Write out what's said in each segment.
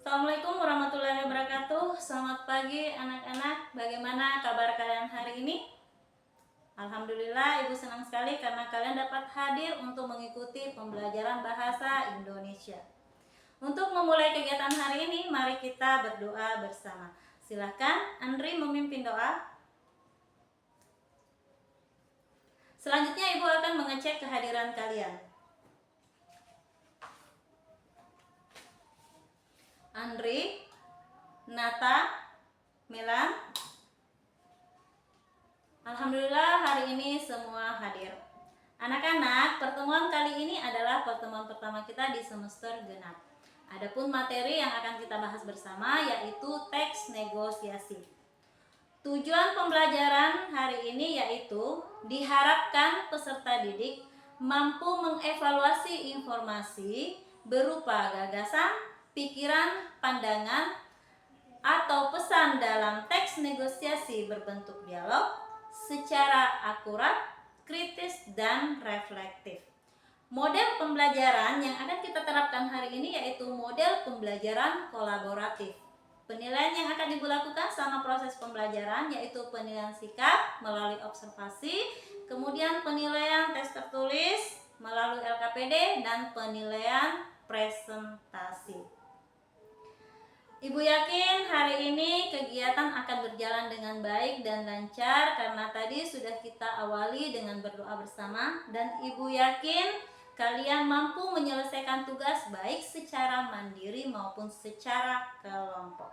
Assalamualaikum warahmatullahi wabarakatuh. Selamat pagi anak-anak. Bagaimana kabar kalian hari ini? Alhamdulillah, Ibu senang sekali karena kalian dapat hadir untuk mengikuti pembelajaran bahasa Indonesia. Untuk memulai kegiatan hari ini, mari kita berdoa bersama. Silakan Andri memimpin doa. Selanjutnya Ibu akan mengecek kehadiran kalian. Andri, Nata, Melan. Alhamdulillah hari ini semua hadir. Anak-anak, pertemuan kali ini adalah pertemuan pertama kita di semester genap. Adapun materi yang akan kita bahas bersama yaitu teks negosiasi. Tujuan pembelajaran hari ini yaitu diharapkan peserta didik mampu mengevaluasi informasi berupa gagasan, pikiran, pandangan, atau pesan dalam teks negosiasi berbentuk dialog secara akurat, kritis, dan reflektif. Model pembelajaran yang akan kita terapkan hari ini yaitu model pembelajaran kolaboratif. Penilaian yang akan Ibu lakukan selama proses pembelajaran yaitu penilaian sikap melalui observasi, kemudian penilaian tes tertulis melalui LKPD, dan penilaian presentasi. Ibu yakin hari ini kegiatan akan berjalan dengan baik dan lancar karena tadi sudah kita awali dengan berdoa bersama, dan Ibu yakin kalian mampu menyelesaikan tugas baik secara mandiri maupun secara kelompok.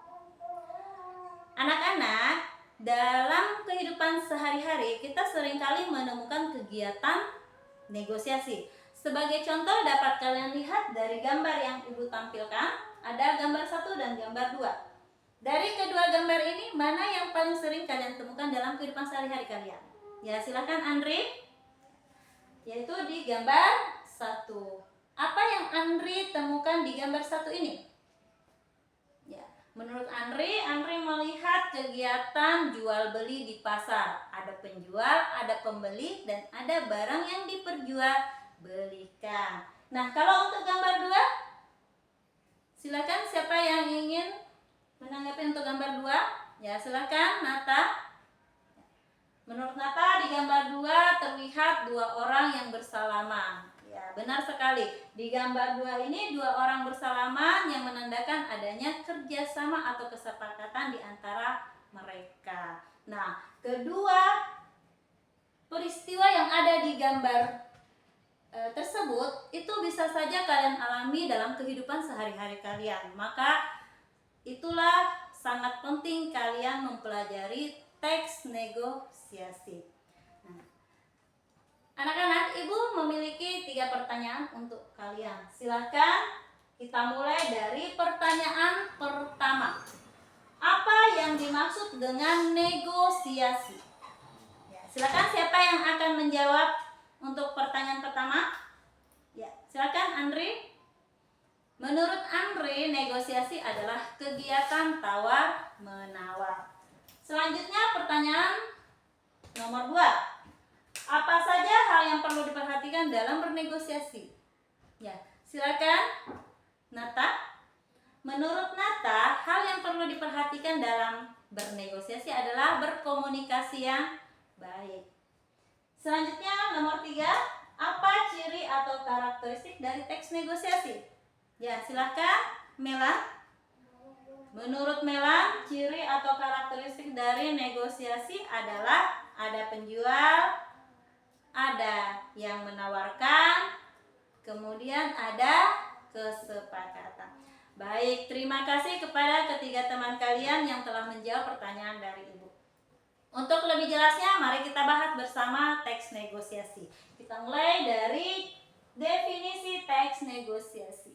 Anak-anak, dalam kehidupan sehari-hari kita seringkali menemukan kegiatan negosiasi. Sebagai contoh dapat kalian lihat dari gambar yang Ibu tampilkan. Ada gambar 1 dan gambar 2. Dari kedua gambar ini, mana yang paling sering kalian temukan dalam kehidupan sehari-hari kalian? Ya, silakan Andri. Yaitu di gambar 1. Apa yang Andri temukan di gambar 1 ini? Ya, menurut Andri melihat kegiatan jual beli di pasar. Ada penjual, ada pembeli, dan ada barang yang diperjualbelikan. Nah, kalau untuk gambar 2, silakan siapa yang ingin menanggapi untuk gambar 2? Ya, silakan Nata. Menurut Nata di gambar 2 terlihat 2 orang yang bersalaman. Ya, benar sekali. Di gambar 2 ini 2 orang bersalaman yang menandakan adanya kerjasama atau kesepakatan di antara mereka. Nah, kedua peristiwa yang ada di gambar tersebut itu bisa saja kalian alami dalam kehidupan sehari-hari kalian. Maka itulah sangat penting kalian mempelajari teks negosiasi. Nah, anak-anak, Ibu memiliki 3 pertanyaan untuk kalian. Silakan kita mulai dari pertanyaan pertama. Apa yang dimaksud dengan negosiasi? Ya, silakan siapa yang akan menjawab untuk pertanyaan pertama? Ya, silakan Andri. Menurut Andri, negosiasi adalah kegiatan tawar-menawar. Selanjutnya pertanyaan nomor 2. Apa saja hal yang perlu diperhatikan dalam bernegosiasi? Ya, silakan Nata. Menurut Nata, hal yang perlu diperhatikan dalam bernegosiasi adalah berkomunikasi yang baik. Selanjutnya nomor 3, apa ciri atau karakteristik dari teks negosiasi? Ya, silakan Melan. Menurut Melan, ciri atau karakteristik dari negosiasi adalah ada penjual, ada yang menawarkan, kemudian ada kesepakatan. Baik, terima kasih kepada ketiga teman kalian yang telah menjawab pertanyaan dari Ibu. Untuk lebih jelasnya, mari kita bahas bersama teks negosiasi. Kita mulai dari definisi teks negosiasi.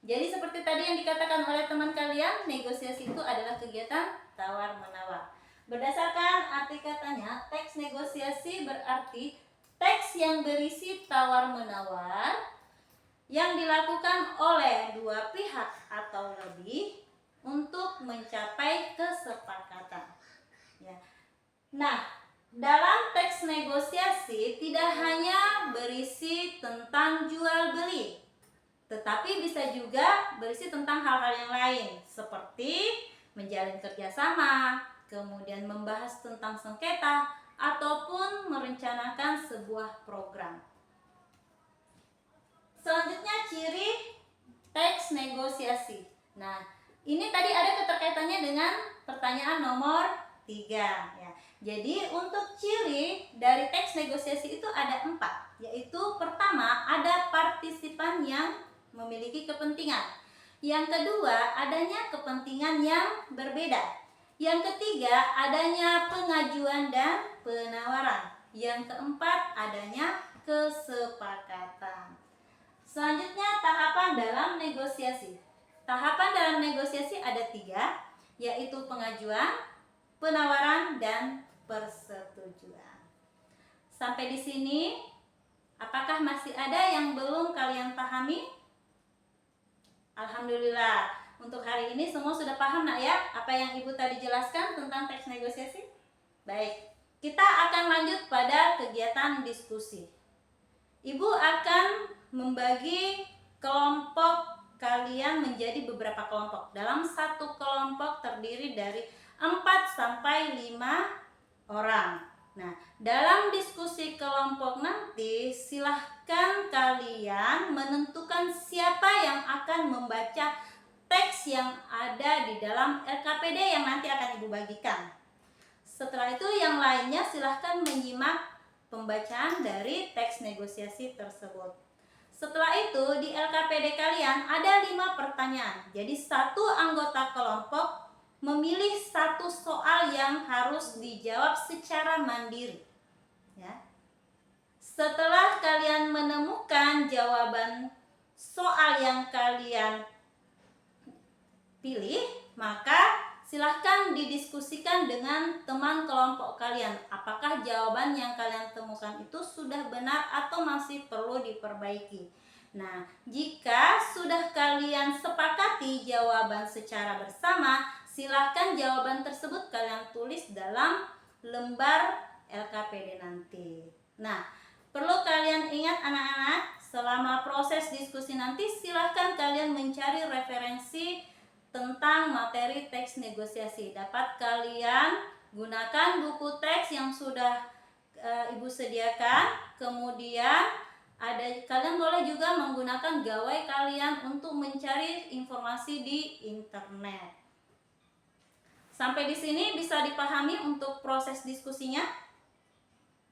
Jadi seperti tadi yang dikatakan oleh teman kalian, negosiasi itu adalah kegiatan tawar-menawar. Berdasarkan arti katanya, teks negosiasi berarti teks yang berisi tawar-menawar yang dilakukan oleh 2 pihak atau lebih untuk mencapai kesepakatan. Ya. Nah, dalam teks negosiasi tidak hanya berisi tentang jual beli, tetapi bisa juga berisi tentang hal-hal yang lain seperti menjalin kerjasama, kemudian membahas tentang sengketa, ataupun merencanakan sebuah program. Selanjutnya ciri teks negosiasi. Nah, ini tadi ada keterkaitannya dengan pertanyaan nomor 3 ya. Jadi untuk ciri dari teks negosiasi itu ada 4, yaitu pertama ada partisipan yang memiliki kepentingan. Yang kedua adanya kepentingan yang berbeda. Yang ketiga adanya pengajuan dan penawaran. Yang keempat adanya kesepakatan. Selanjutnya tahapan dalam negosiasi. Tahapan dalam negosiasi ada 3, yaitu pengajuan, penawaran, dan persetujuan. Sampai di sini, apakah masih ada yang belum kalian pahami? Alhamdulillah, untuk hari ini semua sudah paham nak ya apa yang ibu tadi jelaskan tentang teks negosiasi? Baik, kita akan lanjut pada kegiatan diskusi. Ibu akan membagi kelompok kalian menjadi beberapa kelompok. Dalam satu kelompok terdiri dari 4 sampai 5 orang. Nah, dalam diskusi kelompok nanti silahkan kalian menentukan siapa yang akan membaca teks yang ada di dalam LKPD yang nanti akan ibu bagikan. Setelah itu yang lainnya silahkan menyimak pembacaan dari teks negosiasi tersebut. Setelah itu di LKPD kalian ada 5 pertanyaan. Jadi satu anggota kelompok memilih satu soal yang harus dijawab secara mandiri. Ya. Setelah kalian menemukan jawaban soal yang kalian pilih, maka silahkan didiskusikan dengan teman kelompok kalian. Apakah jawaban yang kalian temukan itu sudah benar atau masih perlu diperbaiki. Nah, jika sudah kalian sepakati jawaban secara bersama, silahkan jawaban tersebut kalian tulis dalam lembar LKPD nanti. Nah, perlu kalian ingat anak-anak, selama proses diskusi nanti silahkan kalian mencari referensi tentang materi teks negosiasi. Dapat kalian gunakan buku teks yang sudah ibu sediakan. Kemudian kalian boleh juga menggunakan gawai kalian untuk mencari informasi di internet. Sampai di sini bisa dipahami untuk proses diskusinya?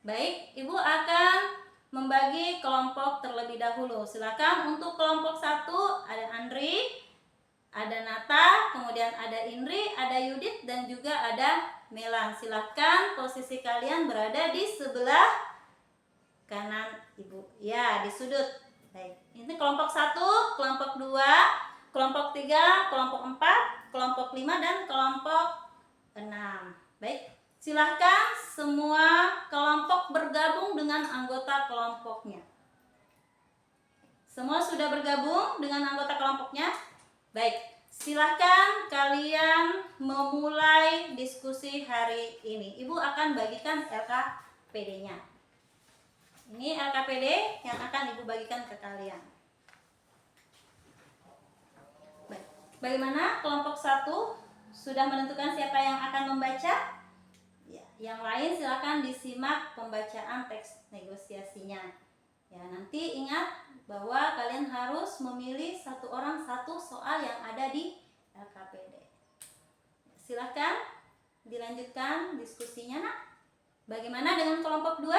Baik, ibu akan membagi kelompok terlebih dahulu. Silakan untuk kelompok 1 ada Andri, ada Nata, kemudian ada Indri, ada Yudit, dan juga ada Melan. Silakan posisi kalian berada di sebelah kanan ibu. Ya, di sudut. Baik. Ini kelompok 1, kelompok 2, kelompok 3, kelompok 4, kelompok 5, dan kelompok 6. Baik. Silahkan semua kelompok bergabung dengan anggota kelompoknya. Semua sudah bergabung dengan anggota kelompoknya? Baik, silahkan kalian memulai diskusi hari ini. Ibu akan bagikan LKPD-nya. Ini LKPD yang akan ibu bagikan ke kalian. Baik, bagaimana kelompok 1 sudah menentukan siapa yang akan membaca? Ya, yang lain silakan disimak pembacaan teks negosiasinya. Ya, nanti ingat bahwa kalian harus memilih satu orang satu soal yang ada di LKPD. Silakan dilanjutkan diskusinya, nak. Bagaimana dengan kelompok 2?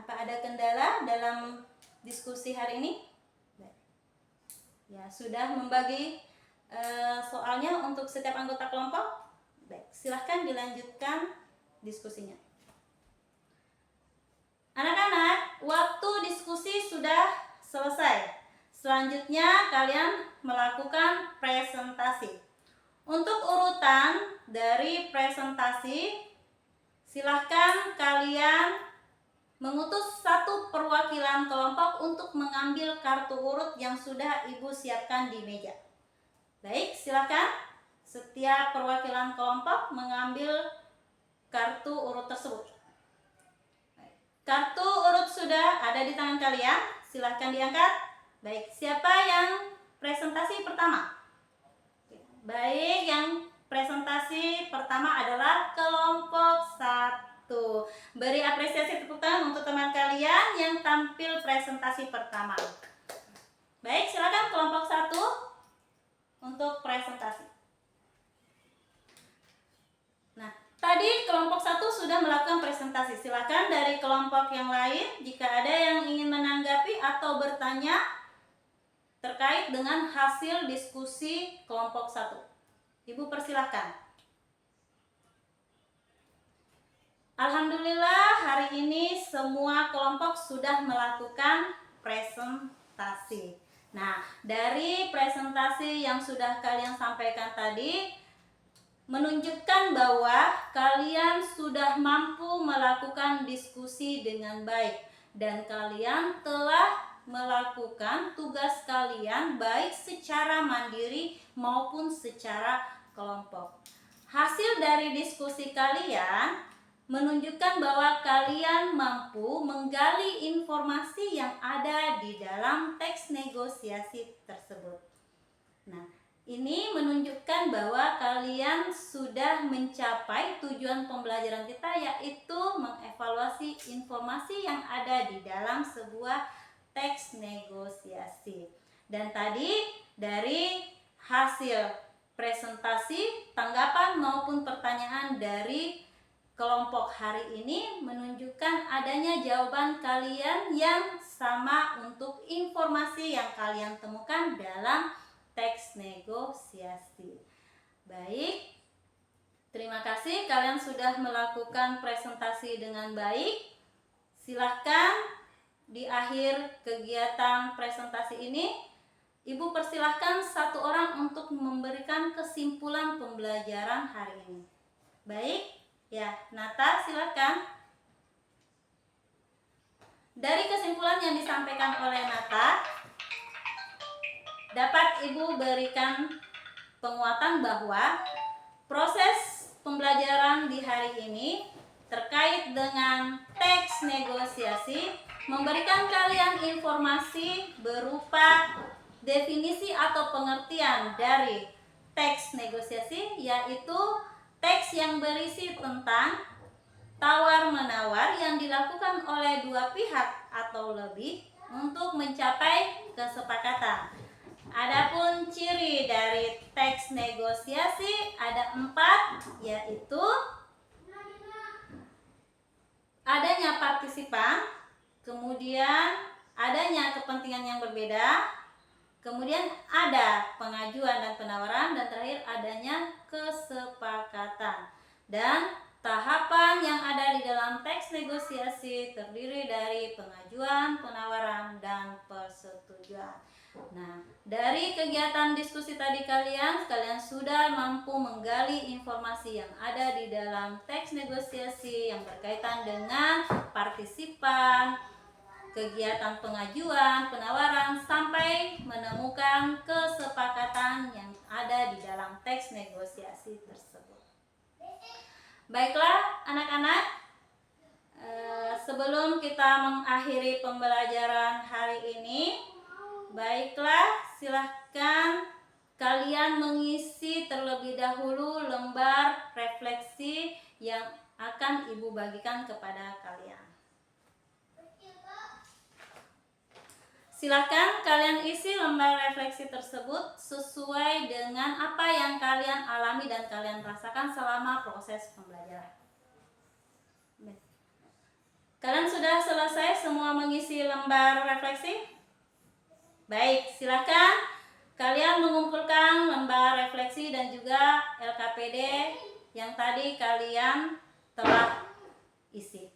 Apa ada kendala dalam diskusi hari ini? Ya, sudah membagi soalnya untuk setiap anggota kelompok? Baik, silahkan dilanjutkan diskusinya. Anak-anak, waktu diskusi sudah selesai. Selanjutnya kalian melakukan presentasi. Untuk urutan dari presentasi, silahkan kalian mengutus satu perwakilan kelompok untuk mengambil kartu urut yang sudah ibu siapkan di meja. Baik, silahkan setiap perwakilan kelompok mengambil kartu urut tersebut. Kartu urut sudah ada di tangan kalian, silahkan diangkat. Baik, siapa yang presentasi pertama? Baik, yang presentasi pertama adalah kelompok 1. Beri apresiasi tepuk tangan untuk teman kalian yang tampil presentasi pertama. Baik, silakan kelompok 1 untuk presentasi. Nah, tadi kelompok 1 sudah melakukan presentasi. Silakan dari kelompok yang lain jika ada yang ingin menanggapi atau bertanya terkait dengan hasil diskusi kelompok 1. Ibu persilahkan. Alhamdulillah hari ini semua kelompok sudah melakukan presentasi. Nah, dari presentasi yang sudah kalian sampaikan tadi menunjukkan bahwa kalian sudah mampu melakukan diskusi dengan baik dan kalian telah melakukan tugas kalian baik secara mandiri maupun secara kelompok. Hasil dari diskusi kalian menunjukkan bahwa kalian mampu menggali informasi yang ada di dalam teks negosiasi tersebut. Nah, ini menunjukkan bahwa kalian sudah mencapai tujuan pembelajaran kita, yaitu mengevaluasi informasi yang ada di dalam sebuah teks negosiasi. Dan tadi dari hasil presentasi, tanggapan maupun pertanyaan dari kelompok hari ini menunjukkan adanya jawaban kalian yang sama untuk informasi yang kalian temukan dalam teks negosiasi. Baik, terima kasih kalian sudah melakukan presentasi dengan baik. Silahkan di akhir kegiatan presentasi ini, Ibu persilahkan satu orang untuk memberikan kesimpulan pembelajaran hari ini. Baik, ya, Nata silahkan. Dari kesimpulan yang disampaikan oleh Nata, dapat Ibu berikan penguatan bahwa proses pembelajaran di hari ini terkait dengan teks negosiasi memberikan kalian informasi berupa definisi atau pengertian dari teks negosiasi, yaitu teks yang berisi tentang tawar-menawar yang dilakukan oleh dua pihak atau lebih untuk mencapai kesepakatan. Adapun ciri dari teks negosiasi ada 4, yaitu adanya partisipan, kemudian adanya kepentingan yang berbeda, kemudian ada pengajuan dan penawaran, dan terakhir adanya kesepakatan. Dan tahapan yang ada di dalam teks negosiasi terdiri dari pengajuan, penawaran, dan persetujuan. Nah, dari kegiatan diskusi tadi kalian sudah mampu menggali informasi yang ada di dalam teks negosiasi yang berkaitan dengan partisipan, kegiatan pengajuan, penawaran, sampai menemukan kesepakatan yang ada di dalam teks negosiasi tersebut. Baiklah anak-anak, sebelum kita mengakhiri pembelajaran hari ini, baiklah silahkan kalian mengisi terlebih dahulu lembar refleksi yang akan Ibu bagikan kepada kalian. Silakan kalian isi lembar refleksi tersebut sesuai dengan apa yang kalian alami dan kalian rasakan selama proses pembelajaran. Kalian sudah selesai semua mengisi lembar refleksi? Baik, silakan kalian mengumpulkan lembar refleksi dan juga LKPD yang tadi kalian telah isi.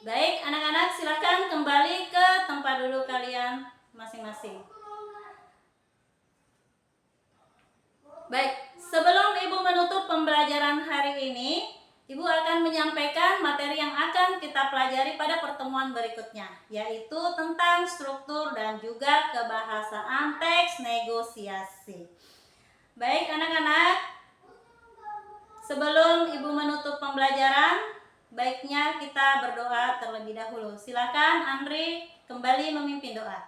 Baik, anak-anak silakan kembali ke tempat duduk kalian masing-masing. Baik, sebelum Ibu menutup pembelajaran hari ini, Ibu akan menyampaikan materi yang akan kita pelajari pada pertemuan berikutnya, yaitu tentang struktur dan juga kebahasaan teks negosiasi. Baik, anak-anak, sebelum Ibu menutup pembelajaran, baiknya kita berdoa terlebih dahulu. Silakan Andri kembali memimpin doa.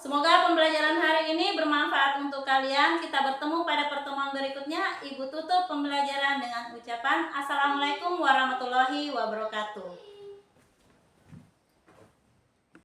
Semoga pembelajaran hari ini bermanfaat untuk kalian. Kita bertemu pada pertemuan berikutnya. Ibu tutup pembelajaran dengan ucapan Assalamualaikum warahmatullahi wabarakatuh.